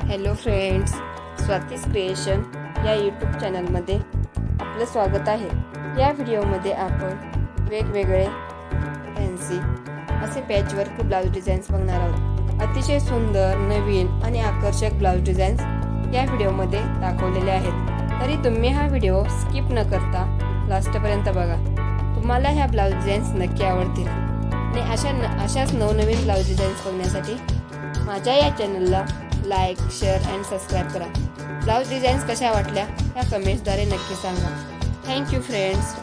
Hello friends, Swati's creation या YouTube चॅनलमध्ये आपलं स्वागत आहे। या व्हिडिओमध्ये आपण वेगवेगळे फॅन्सी असे पॅचवर्क ब्लाउज डिझाईन्स बघणार आहोत। अतिशय सुंदर, नवीन आणि आकर्षक ब्लाउज डिझाईन्स या व्हिडिओमध्ये दाखवलेले आहेत। तरी तुम्ही हा व्हिडिओ स्किप न करता लास्टपर्यंत बघा। तुम्हाला ह्या ब्लाउज डिझाईन्स नक्की आवडतील आणि अशाच नवनवीन ब्लाउज डिझाईन्स बघण्यासाठी माझ्या या चॅनलला लाईक, शेअर अँड सबस्क्राईब करा। ब्लाउज डिझाईन्स कशा वाटल्या या कमेंट्सद्वारे नक्की सांगा। Thank you friends.